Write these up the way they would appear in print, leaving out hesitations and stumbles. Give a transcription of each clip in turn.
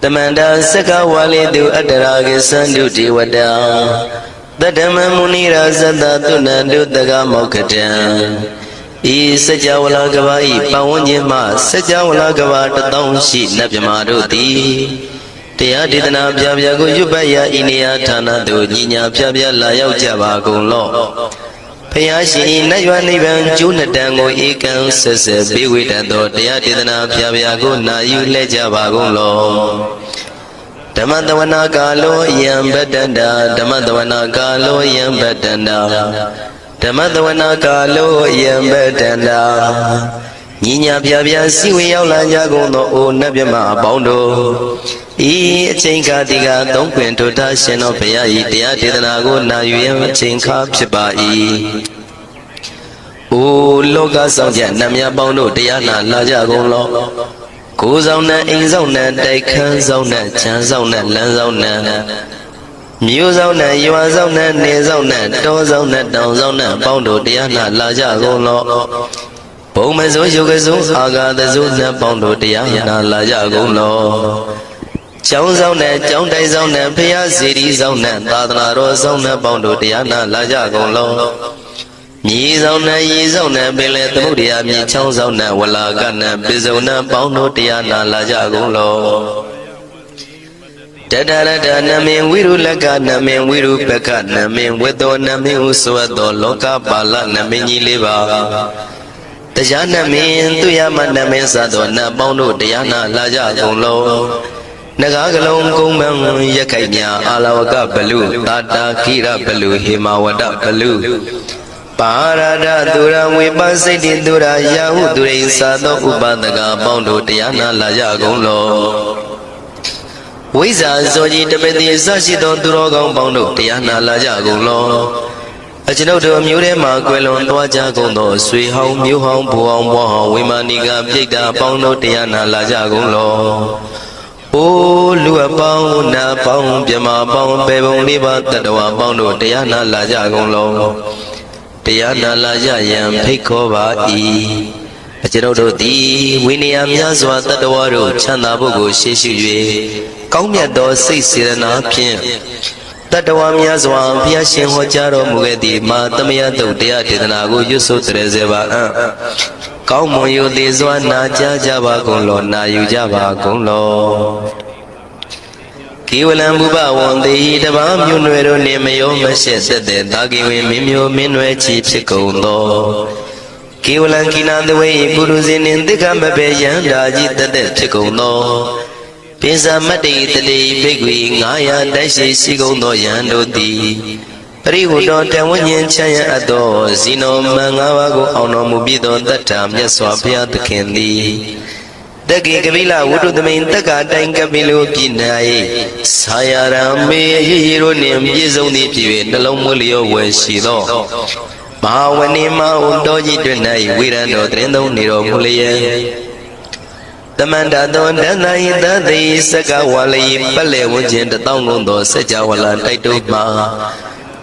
Tamanda Saka Wali do Adaragi Sandu Diwada Dadama Munira Zada Tuna do Daga Mokatan E Sajawala Gavai Pawanyama Sajawala Gavata Townshi Nabyamaroti Tia Didana Pyago Yubaya Inia Tana do Nina Pyabia Layao Java Golo Payashi Nayanivan Junatango Ekan Sese Biwitado Tia Didana Pyago Na you Lejava Golo Damadawana Galo Yam Badanda Damadawana Galo Yam Badanda Damadawana Galo Yam Badanda Nina Pyabia Siwi Yaula Yagono O Nabyama Bondo E Chinka Diga Don't Quint to Tashin of Paya Tia Didanago Na Yam Chinka Pibai O Loga Soja Namya Bondo Diana Lajagolo Kuzona Inzona Daikan Zona Chanzona Lanzona Muzona Yuazona Nizona Dozona Dozona Bondo Diana Lajagolo Pomazo Yogazo Aga the Zuna Bondo Diana Lajagolo Chowzona, Chowdazona, Pia City Zona, Tadana Zona, Bondo Diana, Lajagolo. Yizona, Yizona, Billet Mudia, Chowzona, Walagana, Bizona, Bondo Diana, Lajagolo. Dadada, Namin, Wiru Lagana, Min, Wiru Pekana, Min, Wedona, Min, Uswado, Loka, Bala, Namini Liva. The Jana Min, Tuyamana, Mesadona, Bondo Diana, Lajagolo. Nagagalong Gumang Yakanya Alawaka Balu Tata Kira Balu Himawada Balu Parada Dura Wibasiti Dura Yahu Durin Sado Ubadaga Bondo Tiana Lajagolo Wiza Zoji Tabeti Sashito Durogong Bondo Tiana Lajagolo Ajinoto Murema Quelon Wajagondo Sui Hong Mu Hong Buong Buong Wimaniga Pika Bondo Tiana Lajagolo O Lua Pong Na Pong Pyama Pong Pebong Liba Tadawa Bondo Tiana Lajagolo Tiana Lajayam Pikova E Ajinoto Di Winiam Yazwa Tadawaro Chanda Bogo Shishu Kaumya Do Sisirana Pien Tadawa Yazwa Piashin Hojaro Mugedi Matamia Dodia Tidanago Yusu Trezeva Cao mong yu di zwa na cha java gong lo na yu java gong lo Kiwalan buba wong di daba myu nwe ro ni mayo ma shet sete Dagi we mi myo min nwe chi phit gong lo Kiwalan kina dwe puru zinin dika mabe yan da ji tate phit gong lo Pinsa mati tate bigwi ngaya daishi si gong lo yan do di Rihudo Tawanyan Chaya Ado Zino Mangawago Ono Mubido Datam Yaswapia the Kendi Dagi Gavila Wudu the main Taka Tanka Bilu Kinai Sayarambe Hironim Yizoni Piwe Nalomulio Weshido Mahawanima Undoji Dunai Wirano Trendo Niro Mulia The Mandadon Danai Dadi Saka Wali Pale Wujin the Tongundo Sajawala Taituma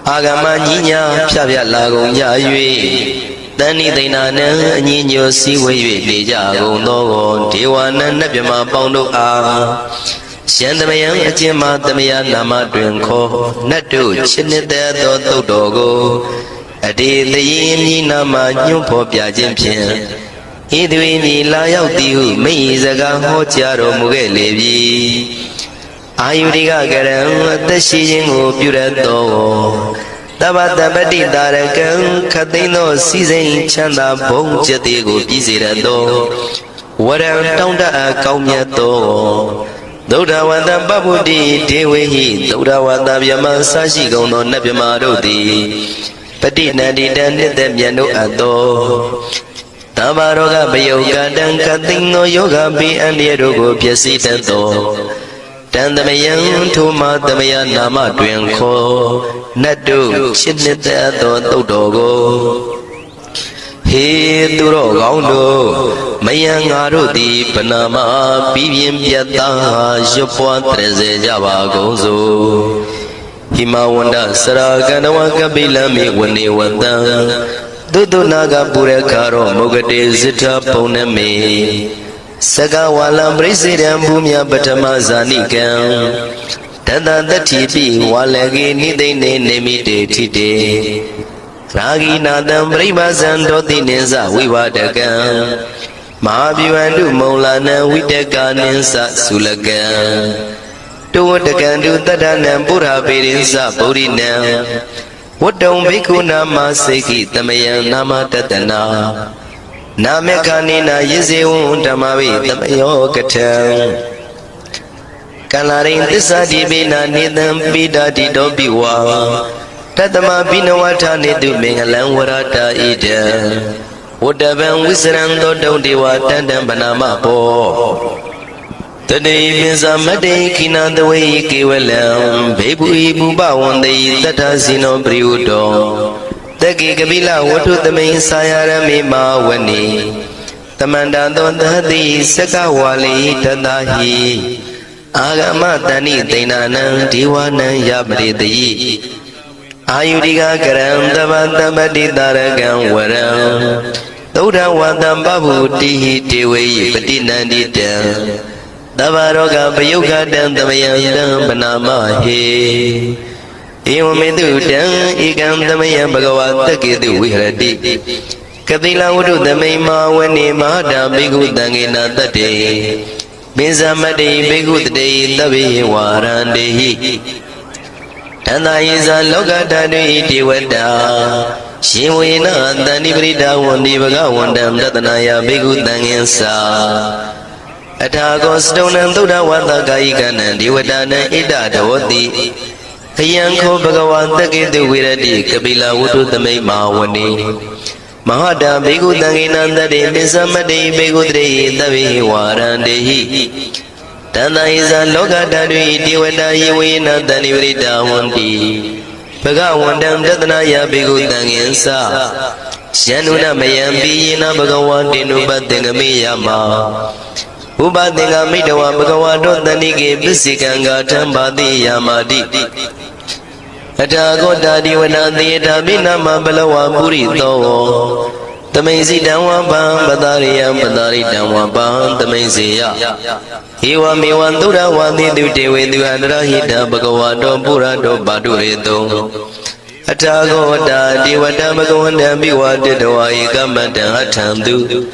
Agama Nina Pia Lago Yayui Dani Dinana Nino Siwe Jago No Tiwana Nabima Bondo A Shandamayan Jima Damia Nama Drinko Natu Chinita Dogo Adi the Yin Nama Nyumpo Pia Jimpian Idwini Layao Tiu Mizaga Hotiaro Mugelevi Ayuriga Garam, the Shijin of Purato Tabata Badi Darakan, Katino, Season, Chanda, Bong Jatigo, Pizirado, whatever Tonda Kaumiato, Doda Wanda Babudi, Dewi, Doda Wanda Yama Sashi Gono Nabimarodi, Padina Didan, Demiano Ado. Tabaroga Bayoga, Dan Katino Yoga, be and Yerogo, Piasitato. Tandamayan to Madamaya Nama Dwenko Nadu Chinita Dodogo He Duro Gaundo Mayang Arudi Panama Bibian Piata Jopua Treze Java Gozo Himawanda Saraganawa Kabila Miwani Wanda Dudu Naga Purekaro Mugade Zita Poname Saka walam president bumya patama zanikam Tata tatipi walagi nidene nemite tite Ragi nadam pribazan doti neza vivadakam Mahabhivandu maulana vidaka ninsa sulakam Tuwatakandu tadanam pura pirinsa purinam Wadam bhikkhu nama seki tamayam nama tatana Namekanina yizewun dhammavi tamayo katam Kalarin tisadi bina nidam bidadi dobiwa Tatama binawata nidu mengalang warata ida Wadaban wisran dodong dewa tandam banama po Tadai binsa madai kina dawai kewalam Bebu ibu bawandai tata sino priudo Tagi kabila watu tamay sayarami mawani Tamanda dondhati sakawali tadahi Agama tani tainanang diwanang yabritayi Ayudika karam tabantamati taragang waram Tauda watam babuti tiwi patinandita Tabaroga payuga dan tamayandang panamahi Iwamedu dang ikam tamaya bhagawat takidu vihrati Katila wudu tamay mawani mahada bhikkhu tangina tate Binsamati bhikkhu tate tabi warandehi Tanda isa loka tadu iti wada Shivina tani prita wandi bhagawandam tatanaya bhikkhu tanginsa Athago stonam tuda wata kaikanam diwadana ida dawati Hayanko bhagawan takidu virati kabila wudu tamay mawani Mahada bhikkhu tanginandari binsamati bhikkhu tate tabi warandehi Tanda isa loka tadu iti wada yiwina tani vrita wandi Bhagawandam tatanaya bhikkhu tanginsa Syanuna mayampi yina bhagawan dinubhatingami yama Ubatinga midawa bhagawado tanike bisikanga tambati yamadi Atago dadi wanati tabinama balawa purito Tamay damwa bam badariyam badaritamwa bam tamay siya Iwa miwandura wandi dute veduandra hita bhagawado purado badurito Atago dadi wada bhagawanda biwadidwa ikamata atandu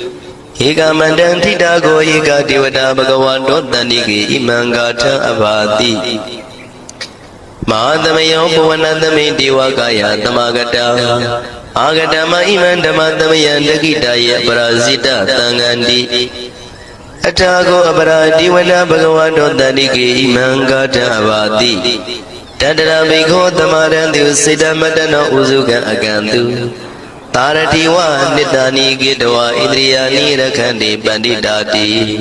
Eka mandang tita go eka diwada bhagawado tanike imangata abati Mahadamayo puvanadame diwakaya tamagata Agadama imandamatamaya dakitaya parasita tangandi Atago aparadi wada bhagawado tanike imangata abati Tadara bhikho tamarandu siddhamatana uzuka akantu Tarati wa nitani gidwa indriyani rakhandi panditati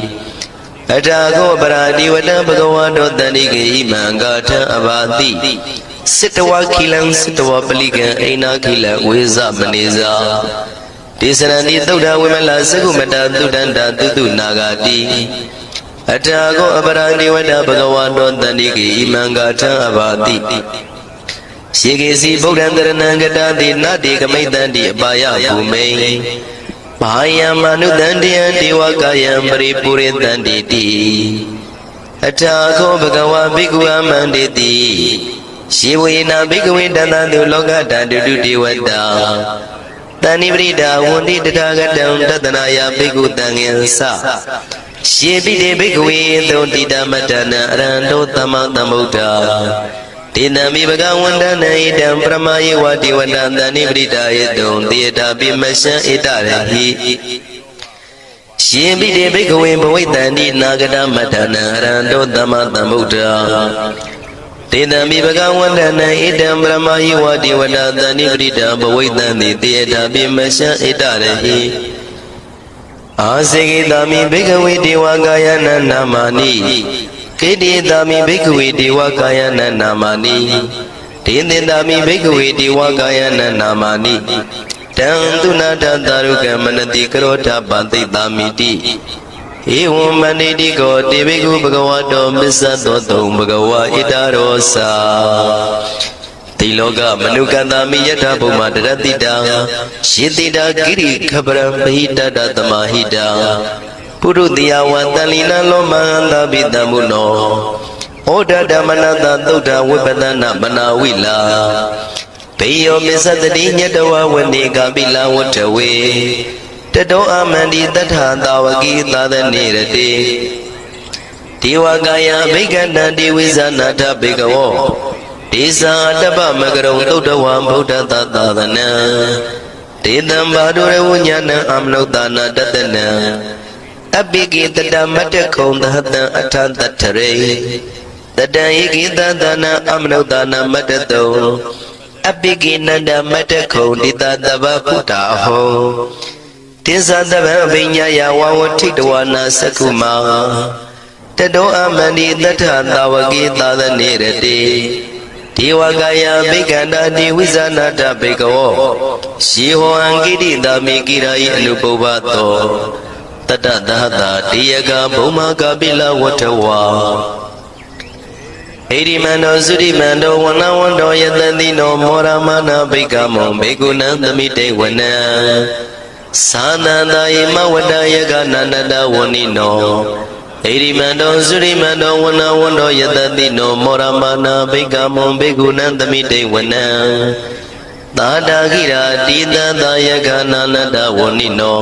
Atago paradi wada bhagawado tanike imangata abati Sitawa kilang sitawa paligan aina kilang weza maneza Tisanandi tauda wimala sagumata tudanda tutu nagati Atago aparadi wada bhagawado tanike imangata abati Shikisi Bodhandaranangati Nadi Kamaitanti Abaya Bhume Mahaya Manutanti Antiwakayam Paripuritanti Atako Bhagawa Bhikkhu Amanditi Shivina Bhikkhu Dantantu Lokata Duduti Vada Tani Vrida Wundi Tatagatam Tatanaya Bhikkhu Tanginsa Shivide Bhikkhu Totita Matana Arando Tamatamutta Tinami bhagawandana idam pramayi wati wadandani bridayadon tiyata bimasya itarahi Shimbide bhikkhave bhawaitandi nagada matana rando tamatamutta Tinami bhagawandana idam pramayi wati wadandani brida bhawaitandi tiyata bimasya itarahi Asigitami bhikkhave diwagayana namani Kedi dami bhikkhave diwakayana namani Tindindami bhikkhave diwakayana namani Tantuna taruka manati karota panti tamiti Evam maniti ko te bhikkhu bhagavato missato tom bhagava itarosa Tiloka manukandami yatha bhuma daratita Shitita kiri khabram bahita datamahita ပုရုတိယဝတလီနလောမဟန္တာပိတံမုနောဩဒဓမ္မနတသုဒ္ဓဝိပဒနာမနာဝိလာဘေယောမစ္စတတိညတဝဝနေကပိလဝတ္ထဝေတတောအမန္တိတထသာဝကိသာသနေရတိဒေဝကာယဘိက္ခန္တတိဝိဇာနာထဘေကဝောဒေဇာတပ္ပမကရုံသုဒ္ဓဝံဗုဒ္ဓသာသနံဒေတံဘာဒုရဝဉ္ဇနံအမနုဿာနာတတနံအပိကိတတမတ္တခုံသဟတံအထတထရေတတံဧကိသသနာအမနုဿာနာမတ္တတုံအပိကိနန္ဒမတ္တခုံတိတတဗ္ဗဗုဒ္ဓဟောတိသတဗံအပိညာယဝဝထိတဝနာသက္ခုမာတတောအမန္တိတထသာဝကိသာသနေရတိဒေဝကာယဘိက္ခန္တာတိဝိဇာနာတဘေကဝောယေဟောအံကိတိတာမေကိရာယအနုပုဗ္ဗတောတတသဟတာတေယကဘုံမာကပိလဝတ္ထဝါဣရိမန္တောသုရိမန္တောဝနဝန္တောယတတိနောမောရမနာဘိက္ခမောဘေကုဏံသမိတေဝနံသာနန္တယမဝတ္တယကနန္တတဝနိနောဣရိမန္တောသုရိမန္တောဝနဝန္တောယတတိနောမောရမနာဘိက္ခမောဘေကုဏံသမိတေဝနံသာတာခိရာတိတသယကနန္တတဝနိနော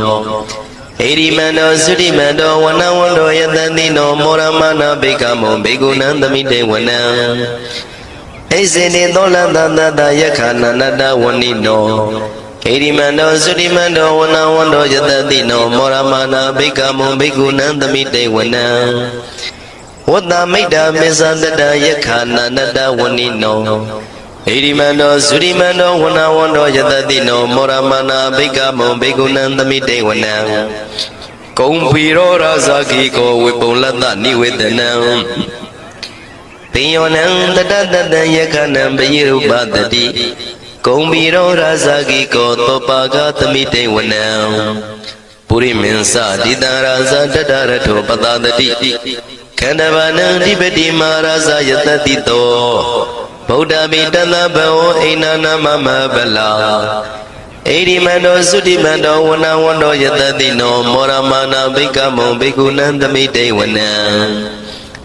ဣရိမန္တောသုရိမန္တောဝနဝန္တောယတတိနောမောရမနာဘိက္ခမောဘေကုဏံသမိတေဝနံဣဇေနေသောလန္တတတယခနန္တတဝနိနောဣရိမန္တောသုရိမန္တောဝနဝန္တောယတတိနောမောရမနာဘိက္ခမောဘေကုဏံသမိတေဝနံဝတ္တမိတ္တမေသတတယခနန္တတဝနိနောဣရိမန္တောသုရိမန္တောဝနဝန္တောယတတိနောမောရမနာဘိက္ခမောဘေကုဏံသမိတေဝနံကုံဖီရောရာဇာကိကောဝေပုံလတ္တနိဝေဒနံပိယောနံတတတတယခနံပယိရုပတတိကုံဖီရောရာဇာကိကောသောပါကသမိတေဝနံပုရိမင်းစတိတံရာဇာတတရထောပတတတိခန္ဓဗာနံဓိပတိမာရာဇာယတတိတောဗုဒ္ဓမိတသဗ္ဗဝဣနာနာမမဗလာဣရိမန္တောသုတိမန္တောဝနဝန္တောယတတိနောမောရမနာဘိက္ခမောဘေကုဏံသမိတေဝနံ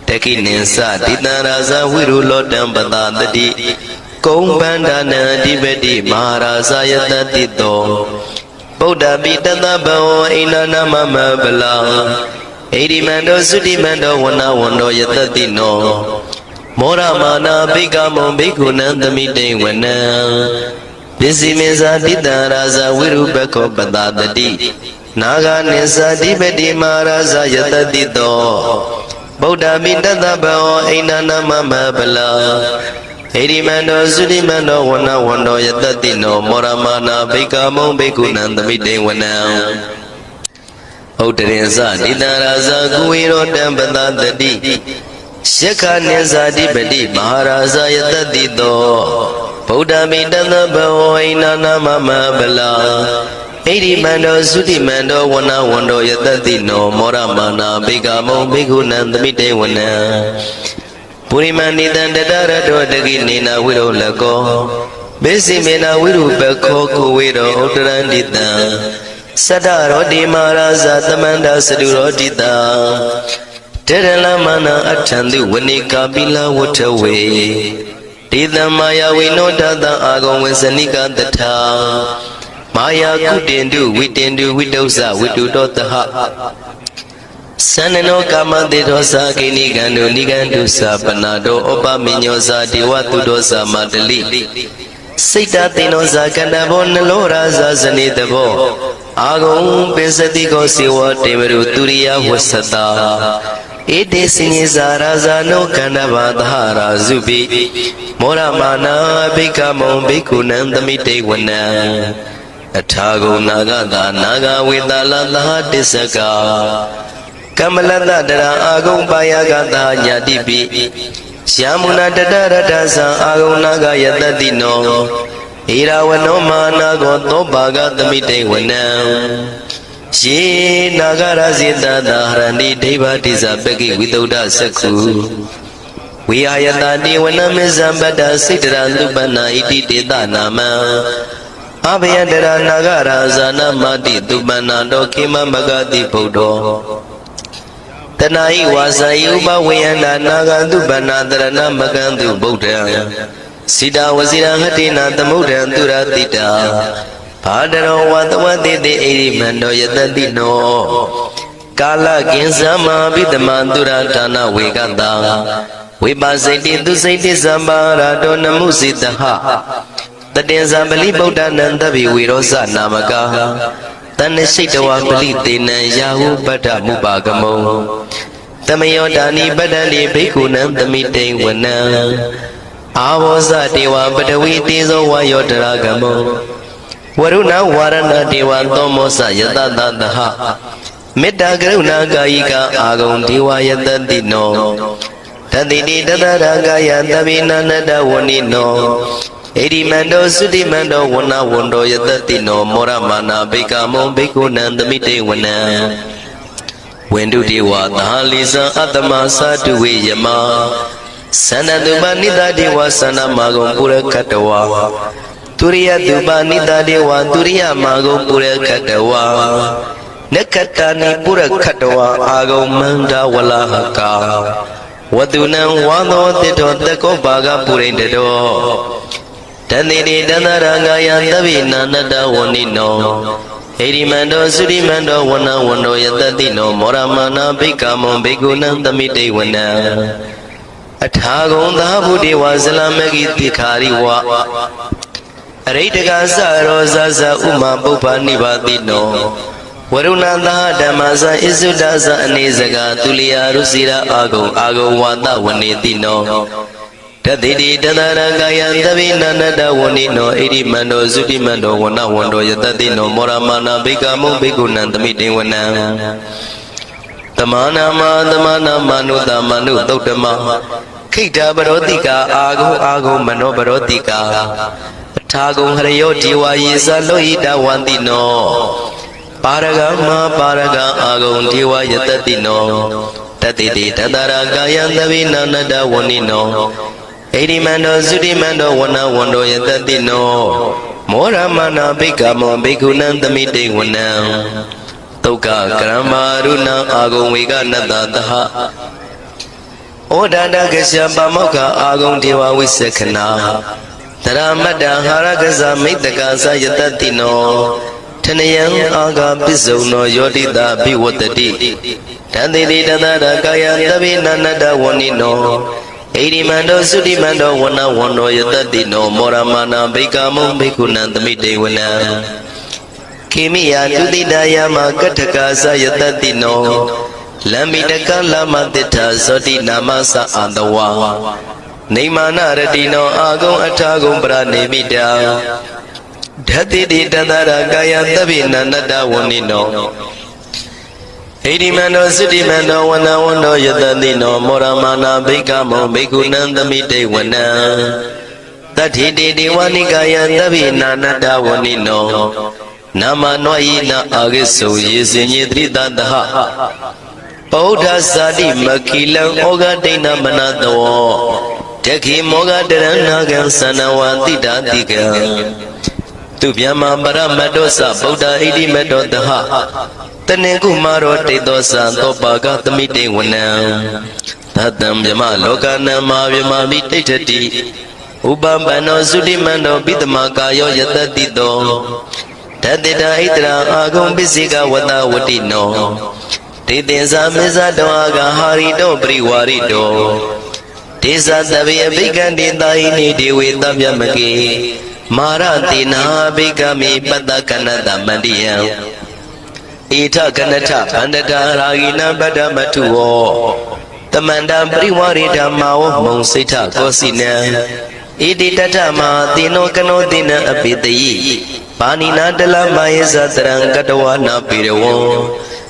တခိနိသတိတံရာဇဝိရုလောတံပတတတိကုံဗန္ဒနံအဓိပတိမဟာရာဇယတတိတောဗုဒ္ဓမိတသဗ္ဗဝဣနာနာမမဗလာဣရိမန္တောသုတိမန္တောဝနဝန္တောယတတိနောမောရမနာဘိက္ခမောဘေကုဏံသမိတေဝနံပစ္စည်းမေဇာတိတံရာဇဝိရုပခောပတတတိနာဂာနိသတိပတိမဟာရာဇယတတိတောဗုဒ္ဓမိတသဗ္ဗဝဣနာနာမမဗလာဣရိမန္တောသုရိမန္တောဝနဝန္တောယတတိနောမောရမနာဘိက္ခမောဘေကုဏံသမိတေဝနံဥဒ္ဒရင်သတိတံရာဇကုဝေရောတံပတတတိယက္ခနိသတိပတိမဟာရာဇယတတိတောဗုဒ္ဓမိတသဗ္ဗဝဣနာနာမမဗလာဣရိမန္တောသုတိမန္တောဝနဝန္တောယတတိနောမောရမနာဘိက္ခမောဘေကုဏံသမိတေဝနံပုရိမန္တိတံတတရတောတကိနေနာဝိရောလကောမေစီမေနာဝိရုပခောကိုဝေရောဥတ္တရန္တိတံသတ္တရောတိမဟာရာဇသမန္တသတုရောတိတံတေရလမနာအထံတုဝနိကာပိလဝတ္ထဝေဒေသမာယဝိနောတတံအာဂုံဝေစနိကတထာမာယာကုတင်တုဝိတင်တုဝိတုဇဝိတုတောတဟသန္နနောကာမတေသောသာကိနိကံတုနိကံတုသပနာတောဩပမိညောသာဒေဝတုတောသာမတလိစိတ်တသိနောသာကန္တဘောနလောရာဇာဇနိတဘောအာဂုံပိစတိကောစေဝတေမရုတုရိယဝဆတာဣတိစိညဇာရာဇာနောကန္တဘာသဟရာဇုပိမောရမနာဘိက္ခမောဘိက္ခုနံသမိတေဝနံအထာဂုံနာဂတာနာဂဝေတလသဟတစ္စကာကမလတတရာအာဂုံပါယကတာညာတိပိယာမုနာတတရတသံအာဂုံနာဂယတတိနောဣရာဝနောမာနာကောသောပါကသမိတေဝနံယေနာဂရဇိတတာဟရဏိဒိဗတိဇပကိဝိတုဒ္ဓသက္ခုဝိဟာယတတိဝနမေဇံပတ္တစိတ္တရသုပနာဣတိတေတနာမံအဘယတရနာဂရာဇာနမတိသုပနာတောခေမမဂတိဗုဒ္ဓော နာယိဝါစာယဥပဝေယန္တာနာဂန္တုပနာတရဏမကံတုဗုဒ္ဓံစိတဝစီရဟတိနာသမုဒ္ဒံသူရတိတာဘာဒရောဝတဝတိတိဣရိမန္တောယတတိနောကာလကင်္စမဘိတမန္တုရဌာနဝေကတာဝိပါစိတိသူစိတိသံပါရာတောနမှုစိတဟတတေဇံပလိဗုဒ္ဓနံတဗိဝေရောဇနာမကာတဏ္ဍရှိတဝပလိတေနံယာဟုပတ္ထမုပါကမုံတမယောဒါနိပတ္တတိဘိက္ခုနံသမိတိဝနံအာဘောဇတေဝပတဝီတေဇောဝါယောတရာကမုံဝရုဏဝါရဏတေဝသောမောဇယတတသဟမေတ္တာကရုဏာကာယိကအာဂုံဒေဝယတတိနောတတိတိတတရာကာယသဗ္ဗိနန္တဝဏိနောဣရိမန္တောသုတိမန္တောဝဏဝန္တောယတတိနောမောရမနာဘိက္ခမောဘိက္ခုနံသမိတေဝနံဝန္တုတေဝသာလိဇံအတ္တမသာတုဝေယမသန္တတုပနိတတေဝသန္နမဂုံပုရခတဝါသူရိယတုပနိတတေဝသူရိယမဂုံပုရခတဝါနက္ခတာနိပုရခတဝါအာဂုံမန္တဝလဟကာဝတုနံဝါသောတိတောတကောဘာဂပုရိန္တတောတတိတိတန္တရာဂယသဗ္ဗိနာနတဝဏိနောဣရိမန္တောသုရိမန္တောဝဏဝန္တောယတတိနောမောရမနာဘိက္ခမောဘိက္ခုနံသမိတေဝနံအထာဂုံသာဗုဒေဝဇလမဂိတိခာရိဝအရိတကသရောဇဇဥမပုပ္ပနိဗ္ဗာတိနောဝရုဏသာဓမ္မဇဣစုဒဇအနေစကသူလျာရုစီရာအာဂုံဝါဒဝနေတိနောတတိတိတတရကာယံသဗ္ဗိနန္တဝဏိနောဣရိမန္တောသုတိမန္တောဝဏဝန္တောယတတိနောမောရမနာဘိက္ခမုဘိက္ခုနံသမိတေဝနံတမနာမနုတမနုသုတ်တမခိတပရောတိကာအာဂုံမနောပရောတိကာအထာဂုံဟရယောဒေဝယေသလောဟိတဝန္တိနောပါရဂမပါရဂအာဂုံဒေဝယတတိနောတတိတိတတရာကာယံသဗ္ဗိနန္တဝဏိနောဣရိမန္တောသုတိမန္တောဝဏဝန္တောယတတိနောမောရမနာဘိက္ခမောဘိက္ခုနံသမိတေဝနံဒုက္ခကရမရုဏအာဂုံဝေကနတသဟဩဒန္တကရှပမောက္ခအာဂုံဒေဝဝိသခနာတရမတ္တဟာရကဇမိတ္တကသယတတိနောထနယံအာဂပစ္စုံနောယောတိတာဘိဝတ္တိတန္တိတိတတရကာယသဗ္ဗိနန္တဝဏိနောဣရိမန္တောသုတိမန္တောဝဏဝန္တောယတတိနောမောရမနာဘိက္ခမုဘိက္ခုနံသမိတေဝနံခေမိယတုတိတယမကထကာသယတတိနောလမ္မိတကလမတိထဇောတိနာမသအာတဝါနေမာနရတိနောအာဂုံအထာဂုံပရနေမိတာဓတိတိတတရကာယသဗ္ဗိနန္တဝဏိနောဣရိမန္တောသုတိမန္တောဝဏဝန္တောယတတိနောမောရမနာဘိက္ခမောဘိက္ခုနံသမိတေဝနံတတိတိဒေဝနိကာယသဗ္ဗိနာနတဝဏိနောနာမနောယိနာအာဂိစုယေစင်ညေတိတတဟဗုဒ္ဓဇာတိမခိလံဩဃဒိဏမနတောတခိမောဃတရဏကံသနဝတိတာတိကံသူဗျမပရမတ္တောသဗုဒ္ဓဣတိမတ္တောတဟတနေကုမာရောတေသောသံသောပါကသမိတေဝနံသတ္တံမြမလောကနံမာမြမမိတိဋ္ဌတိဥပပန္နောသုတိမန္တောပိတမကာယောယတတိတောတတိတာဣတရာအာဂုံပစ္စေကဝတဝတိနောတေသင်္ဇာမေဇတောအာဂဟာရိတောပရိဝါရိတောဒေသသဗ္ဗေအဘိက္ခန္တေတာဟိနိဒေဝေတဗျမကေမာရတိနာဘိက္ခမေပတ္တကနတမန္တိယံဣထကနထဗန္တတာရာဂိနပတ္တမထုဝောတမန္တပရိဝါရိဓမ္မာဝမုံစိဋ္ဌကောစီနံဣတိတထမသေနောကနောတိနံအပိတယိပါဏိနာတလမယေသတရံကတဝနာပိရဝံ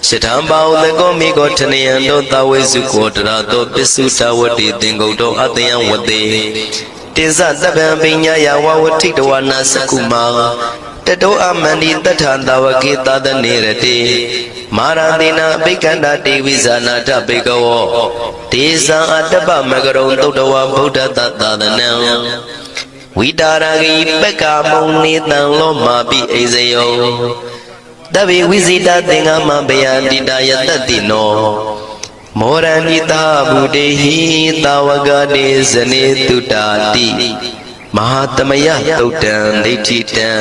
ရှထံပါဥသကောမိကောထနယံတောသဝေစုကောတရာတောပစ္စုတဝတိသင်္ကုတ်တောအတယံဝတေတေဇသဗ္ဗံပိညာယဝဝထိတဝနာစကုမာတတောအမန္တိတထံတဝကေသတနေရတိမာရတိနာဘိက္ခန္တာတေဝိဇာနာထဘိကဝောဒေဇံအတ္တပမကရုံသုတ်တဝဗုဒ္ဓတသဒနံဝိတာရဂိပက္ခမုံနေတံလောမာပိအိဇယောတဗ္ဗေဝိဇိတသင်္ဃမဘယန္တိတယတတိနောဣ မောရဏိတာဗုတေဟိတာဝကတေဇနေတုတာတိမဟာသမယသုတ်တံဒိဋ္ဌိတံ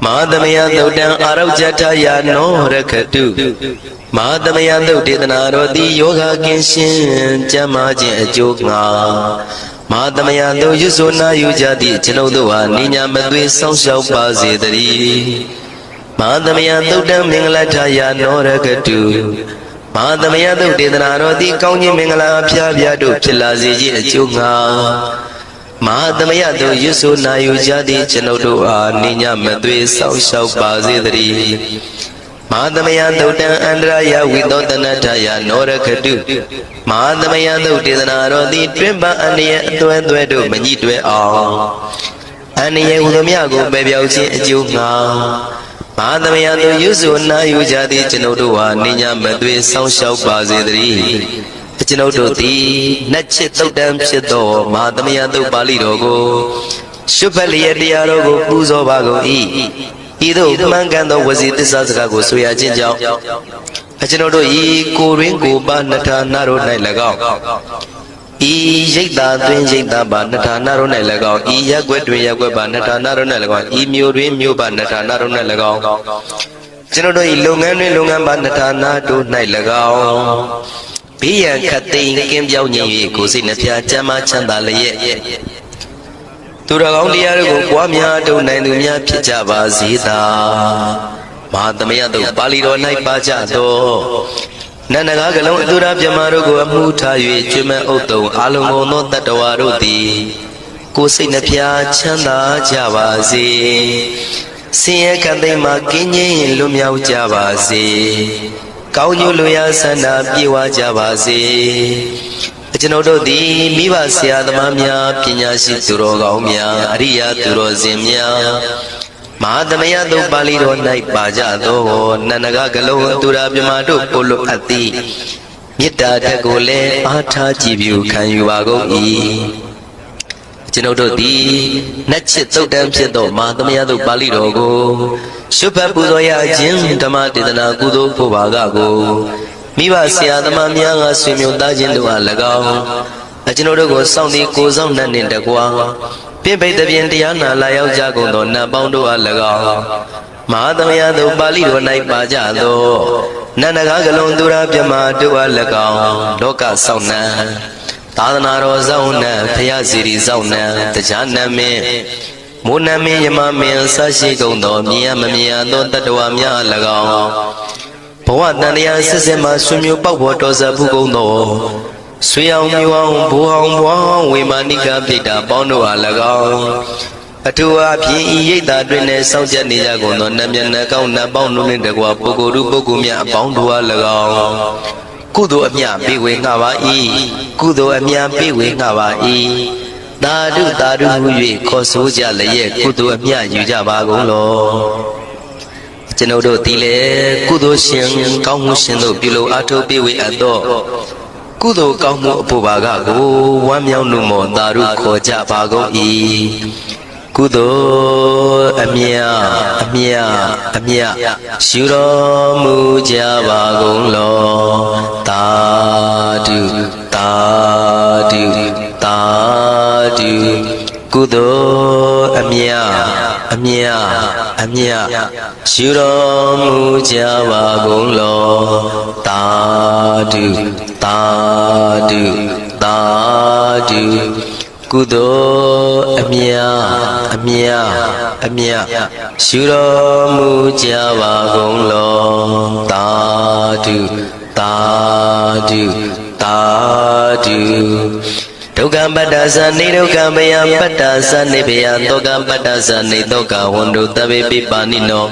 မဟာသမယသုတ်တံအာရောဇထယာနောရခတုမဟာသမယသုတ်ဒေသနာတော်သည်ယောဂကင်းရှင်းကျမ်းမာခြင်းအကျိုးငှာမဟာသမယသုတ်ရွဆိုနာယူကြသည့်ကျွန်ုပ်တို့ဟာနိညာမသွေစောင့်ရှောက်ပါစေတည်းမဟာသမယသုတ်တံမင်္ဂလထယာနောရခတုမဟာသမယသုတ်ဒေသနာတော်သည်ကောင်းခြင်းမင်္ဂလာဖျားဖျားတို့ဖြစ်လာစေခြင်းအကျိုးငှာမဟာသမယသုတ်ရွဆိုနာယူကြသည့်ကျွန်ုပ်တို့အားနိညာမသွေစောင့်ရှောက်ပါစေတည်းမဟာသမယသုတ်တံအန္တရာယဝိသောတနထယာနောရခတုမဟာသမယသုတ်ဒေသနာတော်သည်တွင်ပန်းအန္တရာယ်အသွဲသွဲတို့မညှိတွဲအောင်အန္တရာယ်ဟူသည်များကိုပယ်ပြောက်ခြင်းအကျိုးငှာမဟာသမယသုတ်ရွဆိုနာယူကြသည့်ကျွန်ုပ်တို့ဟာနိညာမသွေစောင့်ရှောက်ပါစေတည်းကျွန်ုပ်တို့သည်နှက်ချစ်သုတ်တံဖြစ်သောမဟာသမယသုတ်ပါဠိတော်ကိုရှုဖတ်လျက်တရားတော်ကိုပူဇော်ပါကုန်၏ဤသို့မှန်ကန်သောဝစီသစ္စာစကားကိုဆိုရခြင်းကြောင့်ကျွန်ုပ်တို့ဤကိုရင်းကိုပါနှထာနာတို့၌၎င်းဤရိတ်တာတွင်ရိတ်တာပါနှထာနာတို့၌၎င်းဤရက်ွက်တွင်ရက်ွက်ပါနှထာနာတို့၌၎င်းဤမြို့တွင်မြို့ပါနှထာနာတို့၌၎င်းကျွန်ုပ်တို့ဤလုပ်ငန်းတွင်လုပ်ငန်းပါနှထာနာတို့၌၎င်းဘေးရန်ခတ်သိမ်းကင်းပြောင်းခြင်း၍ကိုယ်စိတ်နှဖျားချမ်းသာချမ်းသာလျက်သူတော်ကောင်းတရားတို့ကိုပွားများထုတ်နိုင်သူများဖြစ်ကြပါစေသာမဟာသမယသုတ်ပါဠိတော်၌ပါကြသောနန္ဒကားကလုံးအတုရပြမတို့ကိုအမှုထား၍ကျွမ်းမဲ့ဥတုံအာလုံကုန်သောတတ္တဝါတို့သည်ကိုယ်စိတ်နှဖျားချမ်းသာကြပါစေဆင်းရဲကံသိမ်းမှကင်းငြိမ်းလွတ်မြောက်ကြပါစေကောင်းကျိုးလိုရာဆန္ဒပြေဝကြပါစေကျွန်ုပ်တို့သည်မိဘဆရာသမားများပညာရှိသူတော်ကောင်းများအရိယာသူတော်စင်များမဟာသမယသုတ်ပါဠိတော်၌ပါကြသောနန္ဒကကလုံးသူရာပြမတို့ကိုလိုအပ်သည်မေတ္တာဓာတ်ကိုလည်းအားထားကြည်ပြုခံယူပါကုန်၏ကျွန်ုပ်တို့သည်နှက်ချစ်သုတ်တံဖြစ်သောမဟာသမယသုတ်ပါဠိတော်ကိုရှုဖတ်ပူဇော်ရခြင်းဓမ္မဒေသနာကုသိုလ်ဖို့ပါကကိုမိဘဆရာသမားများကဆွေမျိုးသားချင်းတို့အား၎င်းကျွန်တော်တို့ကိုစောင့်တည်ကိုဆောင်နှံ့နှင့်တကွာပြင့်ပိတ်သဖြင့်တရားနာလာရောက်ကြကုန်သောနတ်ပေါင်းတို့အား၎င်းမဟာသမယသုတ်ပါဠိတော်၌ပါကြသောနန္ဒကားကလုံးသူရာပြမတို့အား၎င်းလောကဆောင်နှံသာသနာတော်ဆောင်နှံဖရာစီရီဆောင်နှံတရားနာမင်းမိုးနမင်းယမမင်းဆရှိကုန်သောမြင်ရမမြင်ရသောတတ္တဝါများအား၎င်းဘဝတန်တရားစစ်စစ်မှဆွေမျိုးပေါက်ပေါ်တော်စပ်ဘူးကုန်သောဆွေအောင်မျိုးအောင်ဘိုးအောင်ဘွားအောင်ဝေမာနိကပြိတ္တာပေါင်းတို့အား၎င်းအထူးအားဖြင့်ဤရိတ်တာတွင်လည်းစောင့်ကြနေကြကုန်သောနတ်မြတ်နတ်ကောင်းနတ်ပေါင်းတို့နှင့်တကွာပုဂ္ဂိုလ်တို့ပုဂ္ဂိုလ်များအပေါင်းတို့အား၎င်းကုသိုလ်အမြပေးဝေငှပါ၏ကုသိုလ်အမြပေးဝေငှပါ၏သာဓုသာဓုဟု၍ခေါ်ဆိုကြလျက်ကုသိုလ်အမြယူကြပါကုန်လောကျွန်ုပ်တို့သည်လည်းကုသိုလ်ရှင်ကောင်းမှုရှင်တို့ပြုလို့အထောက်ပေးဝေအပ်သောကုသိုလ်ကောင်းမှုအဖို့ပါကကိုဝမ်းမြောက်မှုမောသာဓုခေါ်ကြပါကုန်၏ကုသိုလ်အမြအမြအမြယူတော်မူကြပါကုန်လောသာဓုသာဓုသာဓုကုသိုလ်အမြအမြအမြယူတော်မူကြပါကုန်လောသာဓုသာဓုသာဓုကုသိုလ်အမြအမြအမြယူတော်မူကြပါကုန်လောသာဓုသာဓုသာဓုဒုက္ခပတ္တသနေဒုက္ခမယပတ္တသနေဘယဒုက္ခပတ္တသနေဒုက္ခဝန္တုတဗေပိပါဏိနော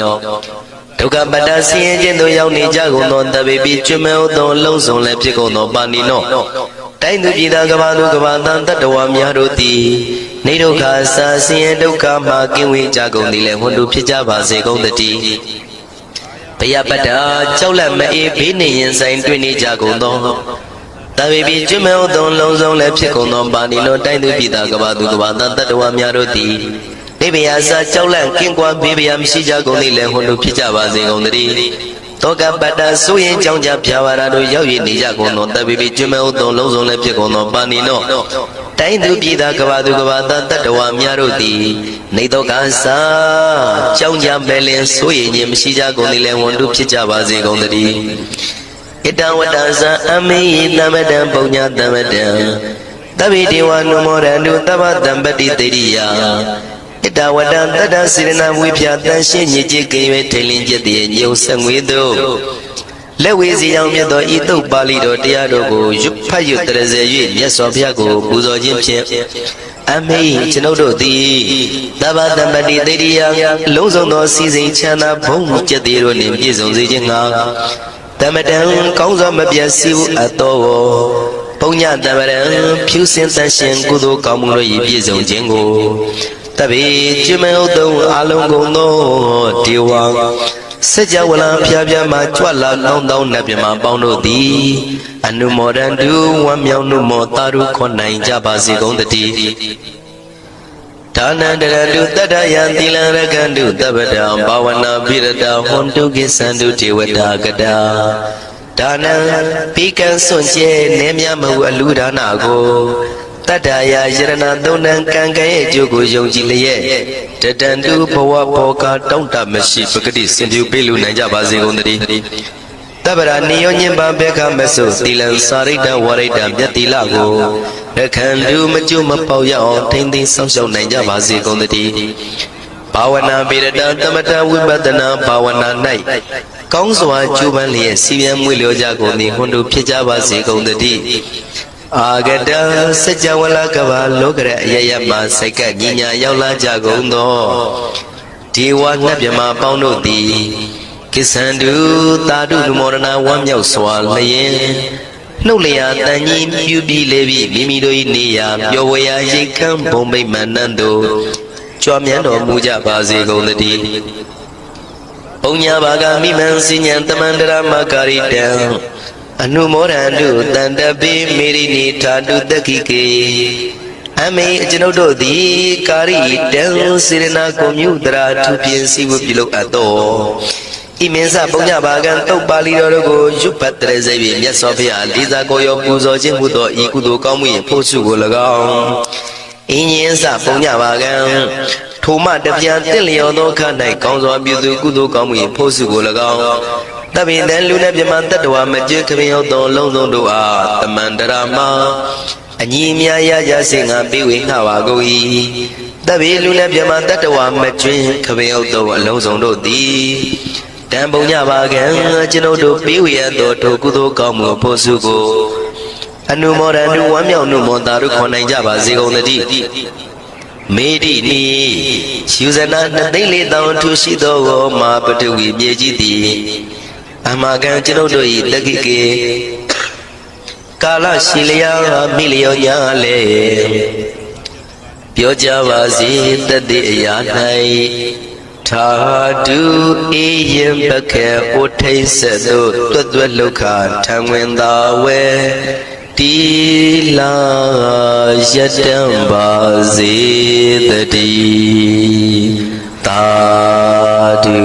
ဒုက္ခပတ္တဆင်းရဲခြင်းသို့ရောက်နေကြကုန်သောတဗေပိကျွမဲဥသောလုံးစုံလည်းဖြစ်ကုန်သောပါဏိနောတိုင်းသူပြည်သားကဘာသူကဘာသံတတ္တဝါများတို့သည်နေဒုက္ခစာဆင်းရဲဒုက္ခမှကင်းဝေးကြကုန်သည်လည်းဝန္တုဖြစ်ကြပါစေကုန်သတည်းဘယပတ္တကြောက်လန့်မအေးဘေးနေရင်ဆိုင်တွေ့နေကြကုန်သောတဗေပိကျွမဲဥသောလုံးစုံလည်းဖြစ်ကုန်သောပါဏိနောတိုင်းသူပြည်သားကဘာသူကဘာသံတတ္တဝါများတို့သည်နေဘယစာကြောက်လန့်ကင်းကွာဘေးဘယမရှိကြကုန်သည်လည်းဝန္တုဖြစ်ကြပါစေကုန်သတည်း တောကပတ္တဆိုရင်ကြောင့်ကြဖြာဝါရတို့ရောက်ရနေကြကုန်သောတပ်ပိပိကျွမဲဥသောလုံးစုံလည်းဖြစ်ကုန်သောပါဏိနောတိုင်းသူပြည်သားကဘာသူကဘာသားတတ္တဝါများတို့သည်နေတောကစာကြောင့်ကြပဲလင်ဆိုရင်ခြင်းမရှိကြကုန်သည်လည်းဝန်တုဖြစ်ကြပါစေကုန်သတည်းဣတဝတ္တဇံအမေသမတံပုံညာသမတံတဗ္ဗေဒေဝနုမောရန္တုသဗ္ဗတံပတိတေရိယဣတဝတ္တတတ္တစေရနာဝိဖြာတန်ရှင်းညစ်ကြေးကင်၍ထိန်လင်းကျက်တည်းညုံဆက်ငွေတို့လက်ဝေစီအောင်မြတ်သောဤတုတ်ပါဠိတော်တရားတို့ကိုရွတ်ဖတ်ရွတ်တရစေ၍မြတ်စွာဘုရားကိုပူဇော်ခြင်းဖြင့်အမေကျွန်ုပ်တို့သည်သဗ္ဗတံပတိတေရိယလုံးစုံသောစီစဉ်ချမ်းသာဘုံကျက်တည်းတို့နှင့်ပြည့်စုံစေခြင်းငှာတမတံကောင်းစွာမပြတ်စီဘူးအတော်ပုံညတမရံဖြူစင်တန်ရှင်ကုသိုလ်ကောင်းမှုတို့၏ပြည့်စုံခြင်းကိုတပိကျွမဲဥတုံအလုံးကုန်သောဒေဝစကြဝဠာဖျားဖျားမှကြွလာလောင်းတောင်းနတ်မြမပေါင်းတို့သည်အနုမောဒန္တုဝမ်းမြောက်နုမောတာရုခွန်နိုင်ကြပါစေကုန်တည်းဒါနန္တရတုတတ္တယံသီလရကန္တုတပ္ပတံဘာဝနာပိရတဟွန်တုကိသန္တုဒေဝတာကတာဒါနံပိကံစွန့်ကျဲနေမြမဟုအလူဒါနာကိုတတ္တယာယရဏသုံးနံကံကံရဲ့အကျိုးကိုယုံကြည်လျက်တတန္တုဘဝဘောကတောင့်တမရှိပဂတိစင်ပြုပေးလူနိုင်ကြပါစေကုန်သတည်းတပ္ပရာနိယောညင်ပဘေခမဆုသီလံစာရိတ္တဝရိတ္တမြတ်တိလကိုရခန္တုမကျွမပေါရအောင်ထိမ့်သိမ်းဆောင်ရှောက်နိုင်ကြပါစေကုန်သတည်းဘာဝနာပိရတသမထဝိပဿနာဘာဝနာ၌ကောင်းစွာကျူးပန်းလျက်စီပြန်မွေလျောကြကုန်သည်ဟွန်တို့ဖြစ်ကြပါစေကုန်သတည်းအာဂတစကြဝဠာကဘာလောကရအယယမစိတ်ကညီညာရောက်လာကြကုန်သောဒေဝနတ်မြမပေါင်းတို့သည်ကိသန္တုတာတုနုမောဒနာဝမ်းမြောက်စွာလျင်နှုတ်လျာတန်ကြီးပြုပြီးလေပြီးမိမိတို့၏နေရာပျော်ဝေရာရိတ်ခမ်းဘုံမိတ်မနန်းတို့ကြွမြန်းတော်မူကြပါစေကုန်သတည်းဘုံညာဘာကမိမံစဉ္ဉံတမန္တရမကာရိတံအနုမောဒန္တုတန္တပိမေရိနိထာတုတက္ခိကေအမေကျွန်ုပ်တို့သည်ကာရိတံစေရနာကိုမြုတရာထုပြင်းစီဝပြုလုပ်အပ်သောဤမင်းစပုံညဘာကံတုတ်ပါဠိတော်တို့ကိုရွတ်ပတ်တရစေပြီးမြတ်စွာဘုရားလေးစားကိုရောပူဇော်ခြင်းမှုသောဤကုသိုလ်ကောင်းမှု၏ဖို့စုကို၎င်းအင်းရင်စပုံညဘာကံထိုမှတပြန်တင့်လျော်သောခါ၌ကောင်းစွာပြုသူကုသိုလ်ကောင်းမှု၏ဖို့စုကို၎င်းတပိတံလူနဲ့မြမတတ္တဝါမကျွခရင်ရောက်သောလုံးစုံတို့အားတမန္တရာမအညီအမြရကြစေငါပေးဝေငှပါကုန်၏တပိလူနဲ့မြမတတ္တဝါမကျွခရင်ရောက်သောအလုံးစုံတို့သည်တံပုံညပါကံကျွန်ုပ်တို့ပေးဝေရသောထိုကုသိုလ်ကောင်းမှုဖို့စုကိုအနုမောဒန္တုဝမ်းမြောက်နုမောတာတို့ခေါ်နိုင်ကြပါစေကုန်သတည်းမေတိနိယူဇနာ2,400ထူရှိသောမာပတဝီမြေကြီးသည်အမကံကျွန်ုပ်တို့၏တက္ကိကေကာလရှိလျာမိလျောညာလေပြောကြပါစေတတိအရာ၌ထာတုအေယံပခေဩထိတ်ဆက်တို့တွတ်တွတ်လောက်ခထံဝင်သာဝဲတီလာယတံပါစေတတိသာဓု